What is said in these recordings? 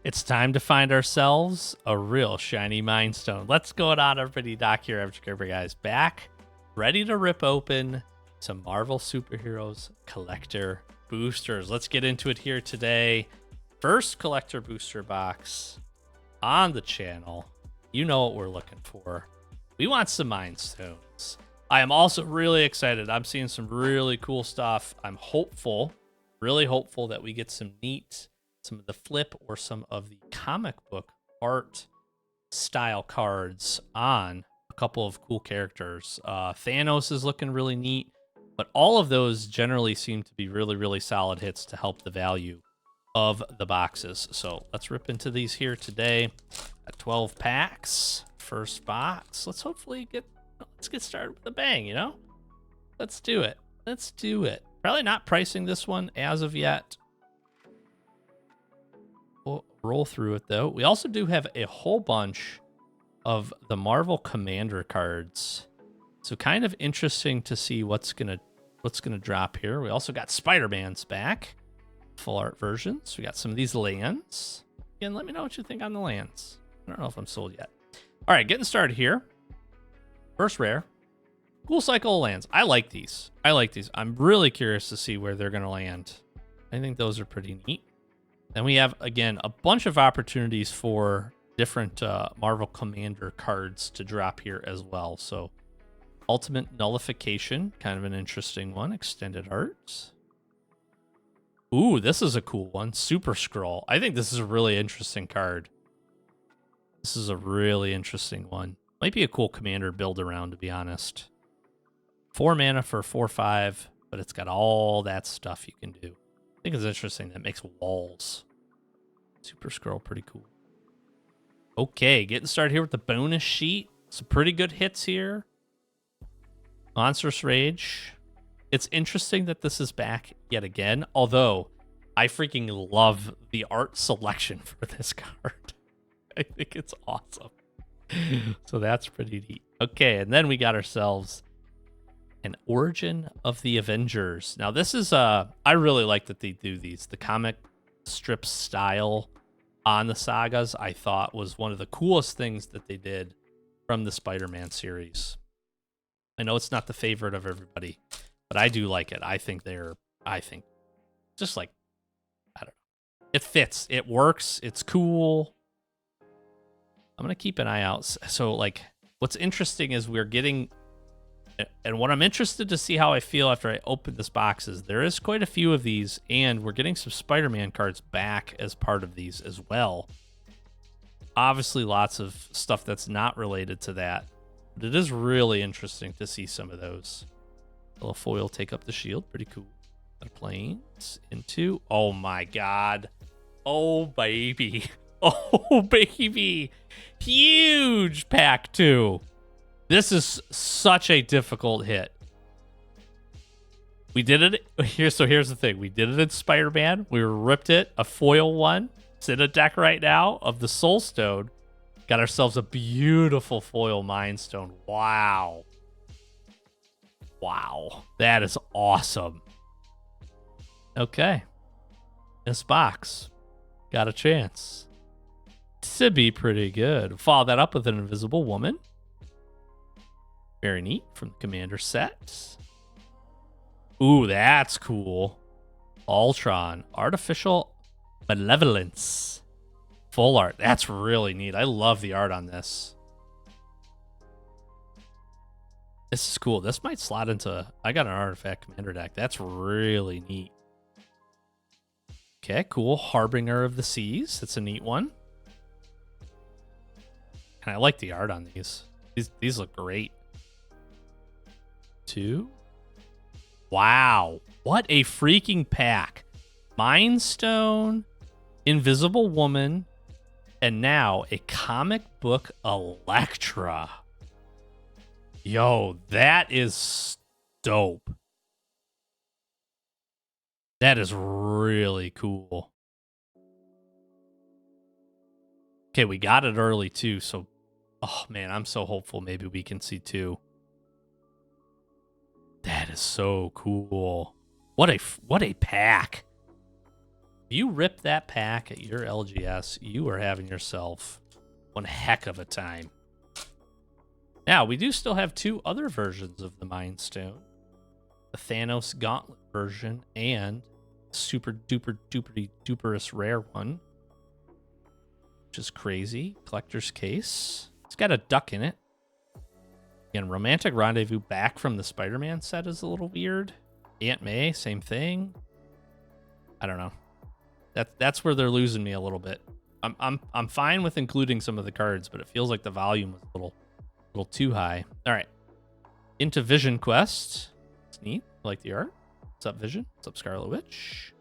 It's time to find ourselves a real shiny Mind Stone. Let's go on, everybody. Doc here, Average Gamer Guys, back, ready to rip open some Marvel Superheroes collector boosters. Let's get into it here today. First collector booster box on the channel. You know what we're looking for. We want some Mind Stones. I am also really excited. I'm seeing some really cool stuff. I'm hopeful, really hopeful that we get some of the flip or some of the comic book art style cards on a couple of cool characters. Thanos is looking really neat, but all of those generally seem to be really, really solid hits to help the value of the boxes. So let's rip into these here today. At 12 packs, first box. Let's get started with a bang, you know? Let's do it. Let's do it. Probably not pricing this one as of yet. We'll roll through it though. We also do have a whole bunch of the Marvel Commander cards. So kind of interesting to see what's gonna drop here. We also got Spider-Man's back. Full art versions. We got some of these lands. Again, let me know what you think on the lands. I don't know if I'm sold yet. All right, getting started here. First rare. Cool cycle of lands. I like these. I'm really curious to see where they're going to land. I think those are pretty neat. Then we have, again, a bunch of opportunities for different Marvel Commander cards to drop here as well. So Ultimate Nullification, kind of an interesting one. Extended Arts. Ooh, this is a cool one. Super Scroll. I think this is a really interesting card. This is a really interesting one. Might be a cool commander build around, to be honest. 4 mana for 4/5, but it's got all that stuff you can do. I think it's interesting that it makes walls. Super Scroll, pretty cool. Okay, getting started here with the bonus sheet. Some pretty good hits here. Monstrous Rage. It's interesting that this is back yet again, although I freaking love the art selection for this card. I think it's awesome. So that's pretty neat. Okay, and then we got ourselves an Origin of the Avengers. Now this is I really like that they do these. The comic strip style on the sagas I thought was one of the coolest things that they did from the Spider-Man series. I know it's not the favorite of everybody, but I do like it. I think just like, I don't know. It fits. It works. It's cool. I'm going to keep an eye out. So like, what's interesting is we're getting, and what I'm interested to see how I feel after I open this box is there is quite a few of these, and we're getting some Spider-Man cards back as part of these as well. Obviously lots of stuff that's not related to that, but it is really interesting to see some of those. A little foil take up the shield, pretty cool. Planes into, oh my god, oh baby, oh baby, huge pack 2. This is such a difficult hit. We did it here. So here's the thing, we did it in Spider-Man. We ripped it, a foil one. It's in a deck right now of the Soul Stone. Got ourselves a beautiful foil Mind Stone. Wow, that is awesome. Okay, this box got a chance to be pretty good. Follow that up with an Invisible Woman. Very neat from the Commander set. Ooh, that's cool. Ultron, Artificial Malevolence. Full art. That's really neat. I love the art on this. This is cool. This might slot into... I got an Artifact Commander deck. That's really neat. Okay, cool. Harbinger of the Seas. That's a neat one. And I like the art on these. These look great. 2. Wow. What a freaking pack. Mind Stone, Invisible Woman, and now a comic book Elektra. Yo, that is dope. That is really cool. Okay, we got it early too, so oh man, I'm so hopeful maybe we can see 2. That is so cool. What a pack. you rip that pack at your LGS, you are having yourself one heck of a time. Now, we do still have 2 other versions of the Mind Stone. The Thanos Gauntlet version and super duper duperous rare one. Which is crazy. Collector's case. It's got a duck in it. Again, Romantic Rendezvous back from the Spider-Man set is a little weird. Aunt May, same thing. I don't know. That's where they're losing me a little bit. I'm fine with including some of the cards, but it feels like the volume was a little too high. All right. Into Vision Quest. It's neat. I like the art. What's up, Vision? What's up, Scarlet Witch?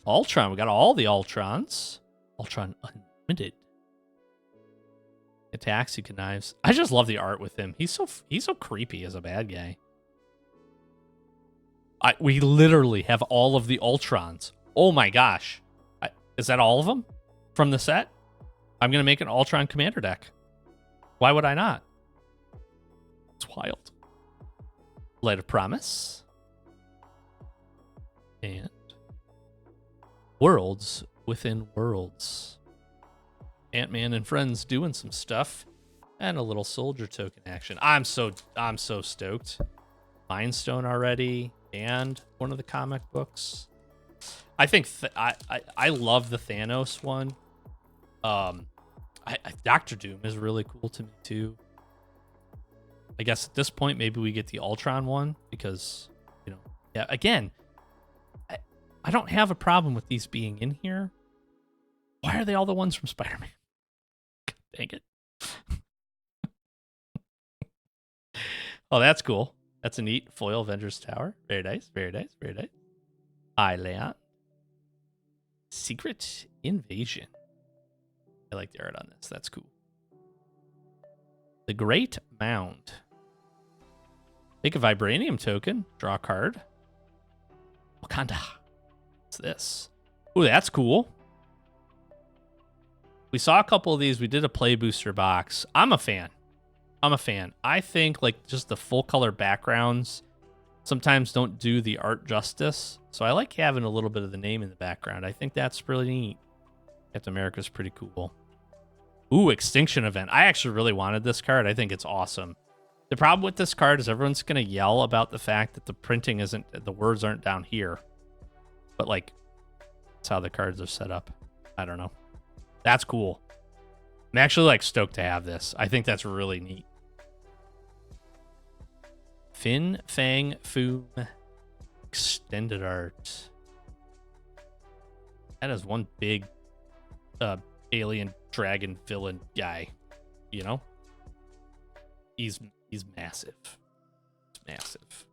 Ultron. We got all the Ultrons. Ultron Unlimited. Taxi Knives. I just love the art with him. He's so creepy as a bad guy. We literally have all of the Ultrons. Oh my gosh. Is that all of them from the set? I'm going to make an Ultron Commander deck. Why would I not? It's wild. Light of Promise. And Worlds Within Worlds. Ant-Man and friends doing some stuff. And a little soldier token action. I'm so stoked. Mind Stone already. And one of the comic books. I think I love the Thanos one. Doctor Doom is really cool to me too. I guess at this point maybe we get the Ultron one because, you know, yeah. Again, I don't have a problem with these being in here. Why are they all the ones from Spider-Man? Dang it. Oh, that's cool. That's a neat foil Avengers Tower. Very nice, very nice, very nice. Island. Secret Invasion. I like the art on this. That's cool. The Great Mound. Take a Vibranium token. Draw a card. Wakanda. What's this? Ooh, that's cool. We saw a couple of these. We did a play booster box. I'm a fan. I think like just the full color backgrounds sometimes don't do the art justice. So I like having a little bit of the name in the background. I think that's really neat. Captain America's pretty cool. Ooh, Extinction Event. I actually really wanted this card. I think it's awesome. The problem with this card is everyone's going to yell about the fact that the printing isn't, the words aren't down here. But like, that's how the cards are set up. I don't know. That's cool. I'm actually like stoked to have this. I think that's really neat. Fin Fang Foom extended art. That is one big alien dragon villain guy, you know? He's massive. He's massive.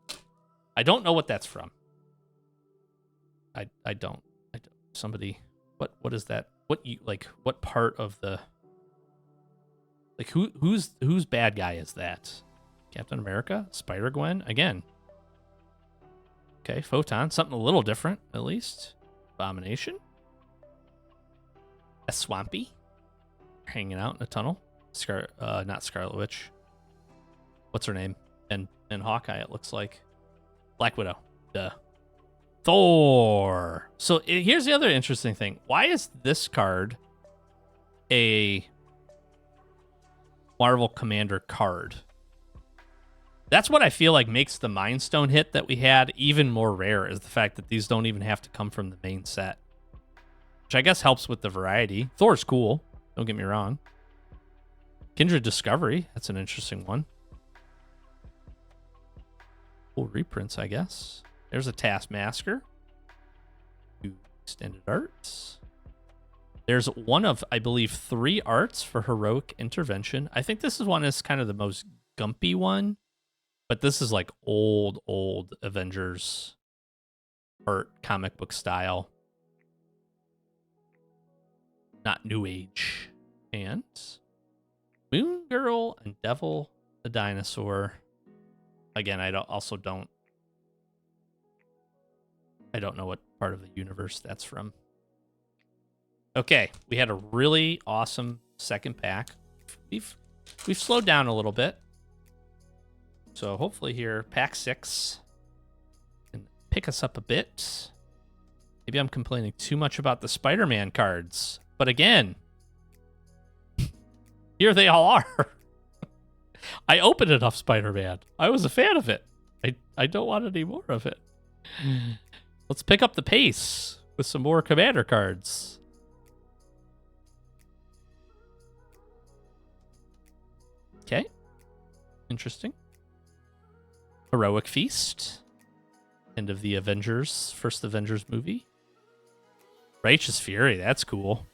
I don't know what that's from. I don't. Somebody, what is that? What part of the, like whose bad guy is that? Captain America? Spider-Gwen? Again. Okay, Photon. Something a little different, at least. Abomination? A Swampy? Hanging out in a tunnel? Not Scarlet Witch. What's her name? And Hawkeye, it looks like. Black Widow. Duh. Thor. So here's the other interesting thing. Why is this card a Marvel Commander card? That's what I feel like makes the Mind Stone hit that we had even more rare, is the fact that these don't even have to come from the main set. Which I guess helps with the variety. Thor's cool. Don't get me wrong. Kindred Discovery. That's an interesting one. Cool reprints, I guess. There's a Taskmaster. Two extended arts. There's one of, I believe, 3 arts for Heroic Intervention. I think this is one is kind of the most gumpy one. But this is like old Avengers art, comic book style. Not New Age. And Moon Girl and Devil the Dinosaur. Again, I don't know what part of the universe that's from. Okay, we had a really awesome second pack. We've slowed down a little bit. So hopefully here, pack 6 can pick us up a bit. Maybe I'm complaining too much about the Spider-Man cards. But again, here they all are. I opened enough Spider-Man. I was a fan of it. I don't want any more of it. Let's pick up the pace with some more Commander cards. Okay. Interesting. Heroic Feast. End of the Avengers, first Avengers movie. Righteous Fury, that's cool.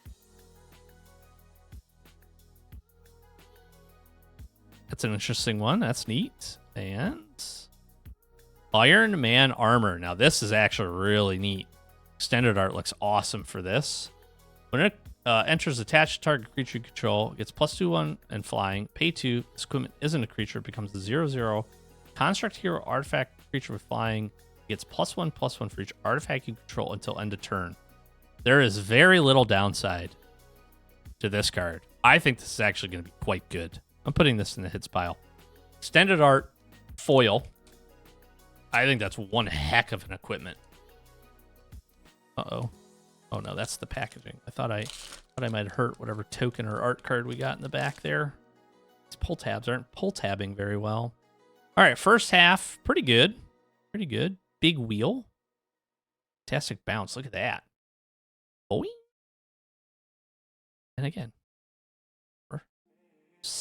That's an interesting one. That's neat. And Iron Man armor. Now this is actually really neat. Extended art looks awesome for this. When it enters attached target creature you control, it gets +2/1 and flying. Pay 2. This equipment isn't a creature. It becomes a 0/0. Construct hero artifact creature with flying. It gets +1/+1 for each artifact you control until end of turn. There is very little downside to this card. I think this is actually going to be quite good. I'm putting this in the hits pile. Extended art foil. I think that's one heck of an equipment. Uh-oh. Oh no, that's the packaging. I thought I might hurt whatever token or art card we got in the back there. These pull tabs aren't pull tabbing very well. All right, first half, pretty good. Pretty good. Big wheel. Fantastic bounce. Look at that. Boing. And again.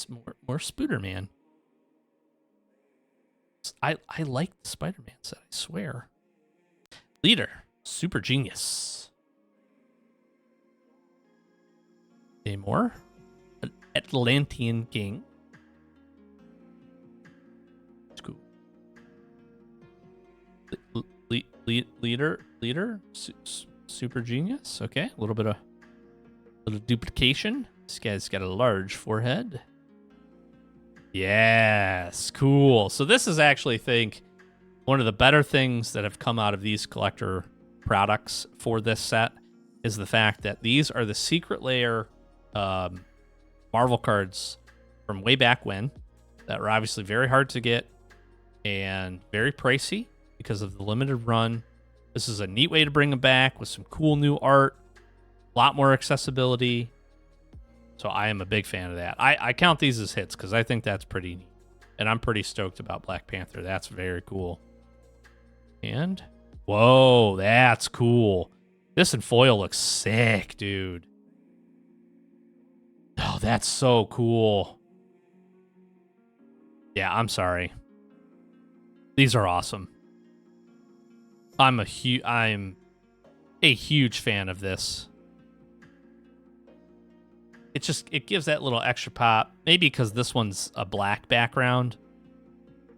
More Spooderman. I like the Spider-Man set, I swear. Leader. Super Genius. Any more? An Atlantean King. It's cool. Leader. Super Genius. Okay, a little duplication. This guy's got a large forehead. Yes, cool. So this is actually, I think, one of the better things that have come out of these collector products for this set is the fact that these are the Secret Lair Marvel cards from way back when that were obviously very hard to get and very pricey because of the limited run. This is a neat way to bring them back with some cool new art, a lot more accessibility. So I am a big fan of that. I count these as hits because I think that's pretty neat. And I'm pretty stoked about Black Panther. That's very cool. And, whoa, that's cool. This in foil looks sick, dude. Oh, that's so cool. Yeah, I'm sorry. These are awesome. I'm a huge fan of this. It gives that little extra pop. Maybe because this one's a black background.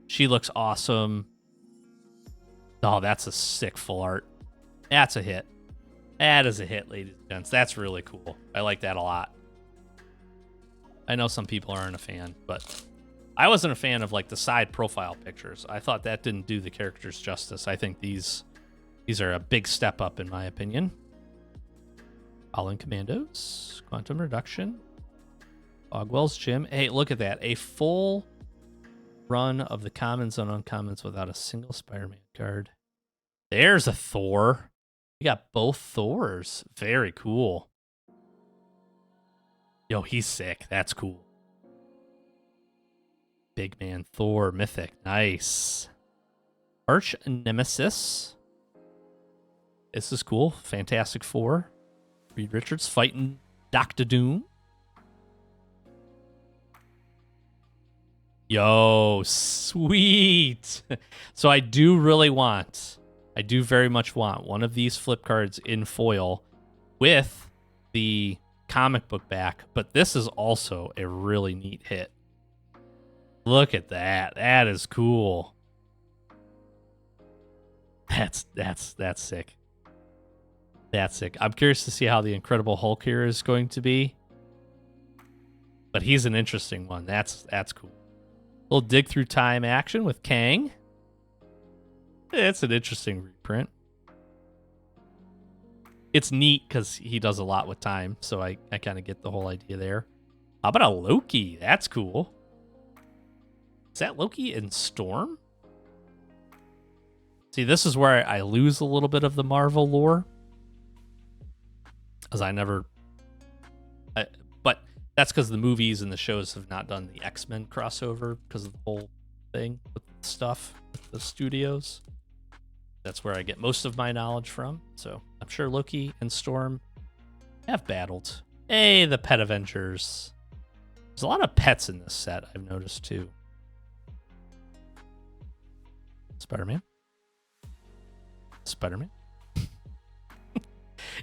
She looks awesome. Oh, that's a sick full art. That's a hit. That is a hit, ladies and gents. That's really cool. I like that a lot. I know some people aren't a fan, but I wasn't a fan of like the side profile pictures. I thought that didn't do the characters justice. I think these are a big step up in my opinion. All-in Commandos, Quantum Reduction, Ogwell's Gym. Hey, look at that. A full run of the commons and uncommons without a single Spider-Man card. There's a Thor. We got both Thors. Very cool. Yo, he's sick. That's cool. Big Man Thor, Mythic. Nice. Arch Nemesis. This is cool. Fantastic Four. Reed Richards fighting Doctor Doom. Yo, sweet. So I do very much want one of these flip cards in foil with the comic book back, but this is also a really neat hit. Look at that. That is cool. That's sick. That's sick. I'm curious to see how the Incredible Hulk here is going to be. But he's an interesting one. That's cool. Little dig through time action with Kang. It's an interesting reprint. It's neat because he does a lot with time, so I kind of get the whole idea there. How about a Loki? That's cool. Is that Loki in Storm? See, this is where I lose a little bit of the Marvel lore. As but that's because the movies and the shows have not done the X-Men crossover because of the whole thing with stuff with the studios. That's where I get most of my knowledge from. So I'm sure Loki and Storm have battled. Hey, the Pet Avengers. There's a lot of pets in this set, I've noticed too. Spider-Man. Spider-Man.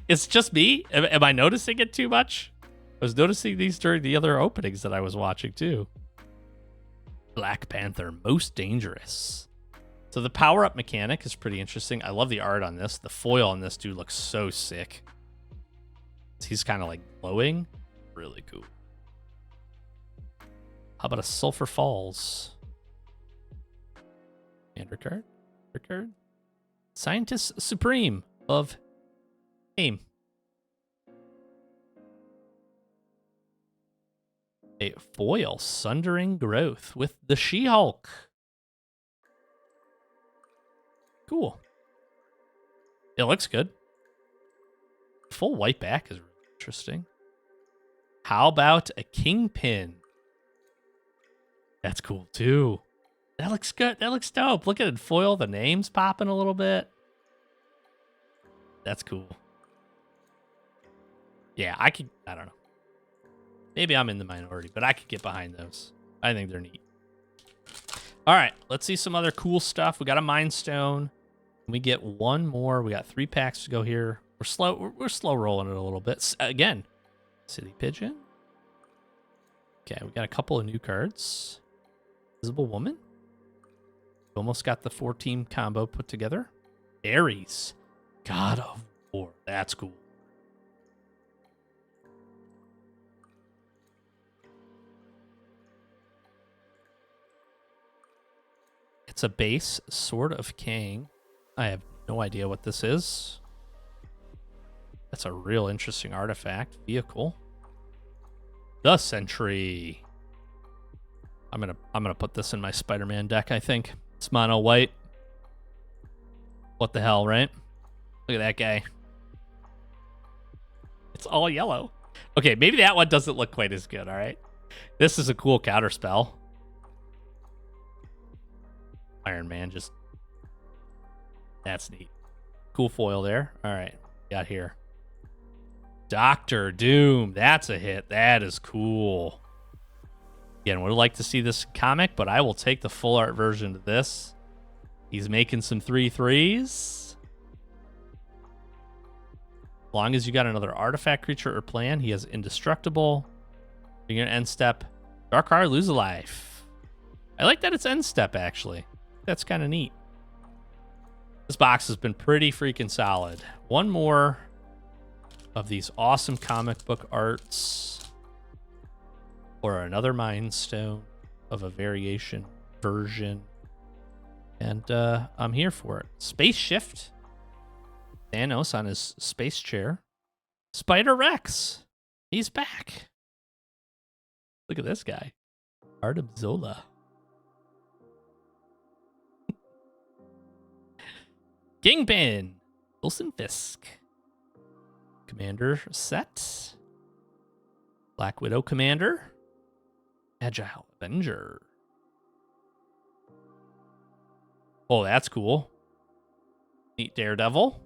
It's just me? Am I noticing it too much? I was noticing these during the other openings that I was watching too. Black Panther, most dangerous. So the power-up mechanic is pretty interesting. I love the art on this. The foil on this dude looks so sick. He's kind of like glowing. Really cool. How about a Sulphur Falls? Commander card? Card? Scientist Supreme of AIM. A foil Sundering Growth with the She-Hulk. Cool. It looks good. Full white back is interesting. How about a Kingpin? That's cool too. That looks good. That looks dope. Look at it foil. The name's popping a little bit. That's cool. Yeah, I don't know. Maybe I'm in the minority, but I could get behind those. I think they're neat. All right, let's see some other cool stuff. We got a Mind Stone. We get one more. We got 3 packs to go here. We're slow. We're slow rolling it a little bit. Again, City Pigeon. Okay, we got a couple of new cards. Invisible Woman. We almost got the 4-team combo put together. Ares, God of War. That's cool. It's a base Sword of Kang. I have no idea what this is. That's a real interesting artifact. Vehicle. The Sentry. I'm gonna put this in my Spider-Man deck, I think. It's mono white. What the hell, right? Look at that guy. It's all yellow. Okay, maybe that one doesn't look quite as good, all right? This is a cool counter spell. Iron Man just... That's neat. Cool foil there. All right, got here. Doctor Doom. That's a hit. That is cool. Again, would like to see this comic, but I will take the full art version of this. He's making some 3/3s. As long as you got another artifact creature or plan, he has indestructible. You're gonna end step. Dark Heart, lose a life. I like that it's end step, actually. That's kind of neat. This box has been pretty freaking solid. One more of these awesome comic book arts. Or another Mind Stone of a variation version. And I'm here for it. Space Shift. Thanos on his space chair. Spider-Rex. He's back. Look at this guy. Artem Zola. Kingpin. Wilson Fisk. Commander set. Black Widow Commander. Agile Avenger. Oh, that's cool. Neat Daredevil.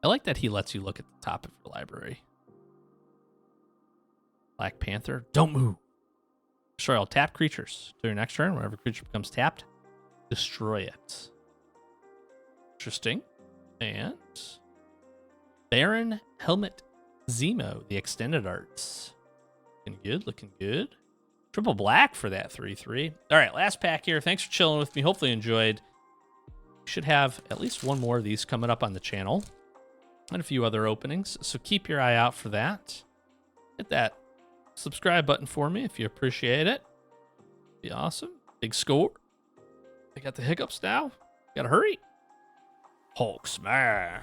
I like that he lets you look at the top of your library. Black Panther. Don't move. Destroy all tapped creatures. During your next turn, whenever creature becomes tapped, destroy it. Interesting. And Baron Helmet Zemo, the extended arts. Looking good, looking good. Triple black for that 3/3. All right, last pack here. Thanks for chilling with me. Hopefully you enjoyed. Should have at least one more of these coming up on the channel. And a few other openings. So keep your eye out for that. Hit that subscribe button for me if you appreciate it. Be awesome. Big score. I got the hiccups now. Gotta hurry. Hulk smash.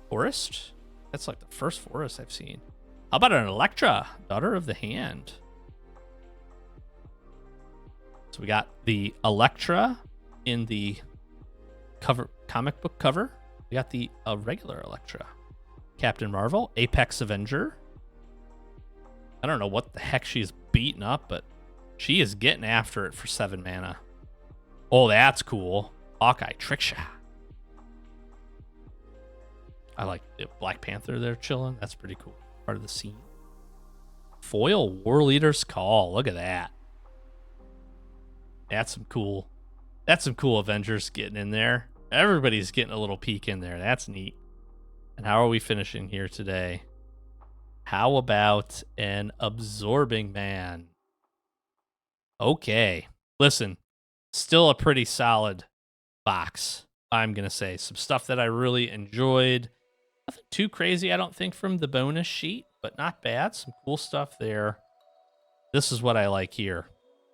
Forest. That's like the first forest I've seen. How about an Elektra, Daughter of the Hand? So we got the Elektra in the cover, comic book cover. We got the regular Elektra. Captain Marvel, Apex Avenger. I don't know what the heck she's beating up, but she is getting after it for 7 mana. Oh, that's cool. Hawkeye Trickshot. I like the Black Panther there chilling. That's pretty cool. Part of the scene. Foil War Leader's Call. Look at that. That's some cool Avengers getting in there. Everybody's getting a little peek in there. That's neat. And how are we finishing here today? How about an Absorbing Man? Okay. Listen, still a pretty solid box, I'm going to say. Some stuff that I really enjoyed. Nothing too crazy, I don't think, from the bonus sheet, but not bad. Some cool stuff there. This is what I like here.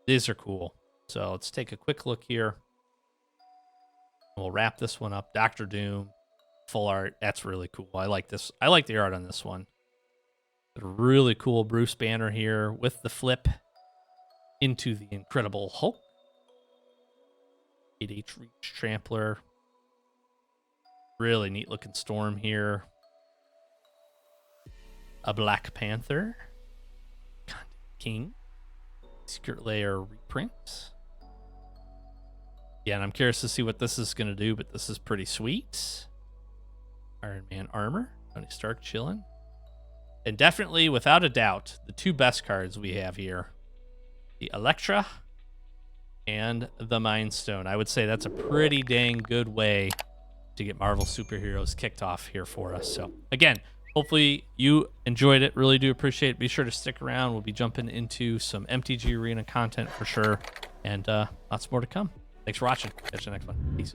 These are cool. So let's take a quick look here. We'll wrap this one up. Doctor Doom, full art. That's really cool. I like this. I like the art on this one. A really cool Bruce Banner here with the flip into the Incredible Hulk. 8H Reach Trampler. Really neat looking Storm here. A Black Panther. King. Secret Lair reprint. Yeah, and I'm curious to see what this is going to do, but this is pretty sweet. Iron Man armor. Tony Stark chilling. And definitely, without a doubt, the 2 best cards we have here. The Elektra and the Mind Stone. I would say that's a pretty dang good way to get Marvel Superheroes kicked off here for us. So, again, hopefully you enjoyed it. Really do appreciate it. Be sure to stick around. We'll be jumping into some MTG Arena content for sure. And lots more to come. Thanks for watching. Catch you next one. Peace.